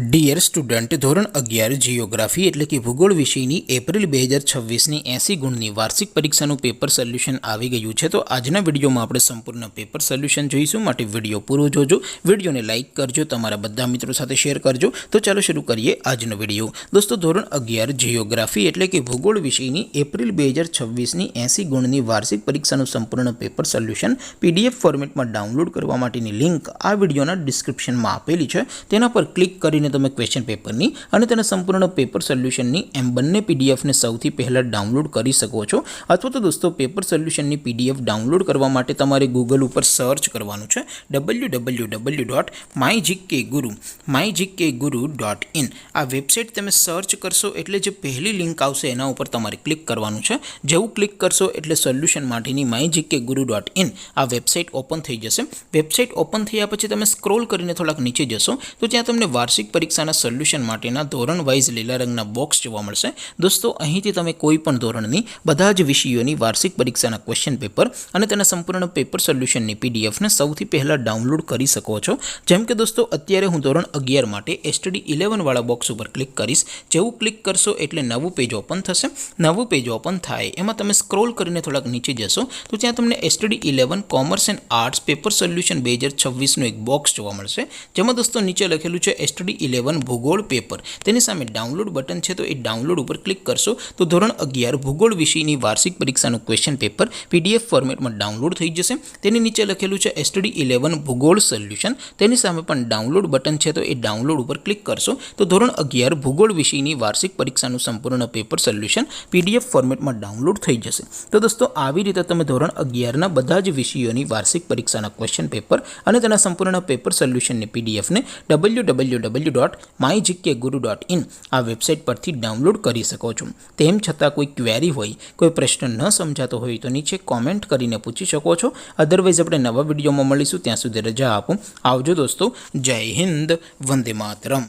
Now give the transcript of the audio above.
Dear student, ધોરણ 11 geography એટલે કે ભૂગોળ વિષયની એપ્રિલ 2026ની 80 ગુણની વાર્ષિક પરીક્ષાનું પેપર સોલ્યુશન આવી ગયું છે. તો આજના વિડીયોમાં આપણે સંપૂર્ણ પેપર સોલ્યુશન જોઈશું. માટે વિડીયો પૂરો જોજો, વિડીયોને લાઇક કરજો, તમારા બધા મિત્રો સાથે શેર કરજો. તો ચાલો શરૂ કરીએ આજનો વિડીયો. દોસ્તો, ધોરણ 11 જીઓગ્રાફી એટલે કે ભૂગોળ વિષયની એપ્રિલ 2026ની 80 ગુણની વાર્ષિક પરીક્ષાનું સંપૂર્ણ પેપર સોલ્યુશન પીડીએફ ફોર્મેટમાં ડાઉનલોડ કરવા માટેની લિંક આ વિડીયોના ડિસ્ક્રિપ્શનમાં આપેલી છે. તેના પર ક્લિક કરીને તમે ક્વેશ્ચન પેપરની અને તેના સંપૂર્ણ પેપર સોલ્યુશનની એમ બંને પીડીએફને સૌથી પહેલાં ડાઉનલોડ કરી શકો છો. અથવા તો દોસ્તો, પેપર સોલ્યુશનની પીડીએફ ડાઉનલોડ કરવા માટે તમારે ગૂગલ ઉપર સર્ચ કરવાનું છે www.mygkguru.in. આ વેબસાઇટ તમે સર્ચ કરશો એટલે જે પહેલી લિંક આવશે એના ઉપર તમારે ક્લિક કરવાનું છે. જેવું ક્લિક કરશો એટલે સોલ્યુશન માટેની mygkguru.in આ વેબસાઇટ ઓપન થઈ જશે. વેબસાઇટ ઓપન થયા પછી તમે સ્ક્રોલ કરીને થોડાક નીચે જશો તો ત્યાં તમને વાર્ષિક પરીક્ષાના સોલ્યુશન માટેના ધોરણ વાઇઝ લીલા રંગના બોક્સ જોવા મળશે. દોસ્તો, અહીંથી તમે કોઈ પણ ધોરણની બધા જ વિષયોની વાર્ષિક પરીક્ષાના ક્વેશ્ચન પેપર અને તેના સંપૂર્ણ પેપર સોલ્યુશનની પીડીએફને સૌથી પહેલાં ડાઉનલોડ કરી શકો છો. જેમ કે દોસ્તો, અત્યારે હું ધોરણ 11 માટે STD 11 વાળા બોક્સ ઉપર ક્લિક કરીશ. જેવું ક્લિક કરશો એટલે નવું પેજ ઓપન થશે. નવું પેજ ઓપન થાય એમાં તમે સ્ક્રોલ કરીને થોડાક નીચે જશો તો ત્યાં તમને STD 11 commerce and arts paper solution 2026નું એક બોક્સ જોવા મળશે. જેમાં દોસ્તો નીચે લખેલું છે STD 11 ભૂગોળ પેપર. તેની સામે ડાઉનલોડ બટન છે, તો એ ડાઉનલોડ ઉપર ક્લિક કરશો તો ધોરણ 11 ભૂગોળ વિષયની વાર્ષિક પરીક્ષાનું ક્વેશ્ચન પેપર પીડીએફ ફોર્મેટમાં ડાઉનલોડ થઈ જશે. તેની નીચે લખેલું છે STD 11 ભૂગોળ સોલ્યુશન. તેની સામે પણ ડાઉનલોડ બટન છે, તો એ ડાઉનલોડ ઉપર ક્લિક કરશો તો ધોરણ 11 ભૂગોળ વિષયની વાર્ષિક પરીક્ષાનું સંપૂર્ણ પેપર સોલ્યુશન પીડીએફ ફોર્મેટમાં ડાઉનલોડ થઈ જશે. તો દોસ્તો, આવી રીતે તમે ધોરણ 11ના બધા જ વિષયોની વાર્ષિક પરીક્ષાના ક્વેશ્ચન પેપર અને તેના સંપૂર્ણ પેપર સોલ્યુશનની પીડીએફને www.mygkguru.in આ વેબસાઇટ પરથી ડાઉનલોડ કરી શકો છો. તેમ છતાં કોઈ ક્વેરી હોય, કોઈ પ્રશ્ન ન સમજાતો હોય તો નીચે કોમેન્ટ કરીને પૂછી શકો છો. અધરવાઇઝ આપણે નવા વિડીયોમાં મળીશું. ત્યાં સુધી રજા આપો. આવજો દોસ્તો. જય હિન્દ. વંદે માતરમ.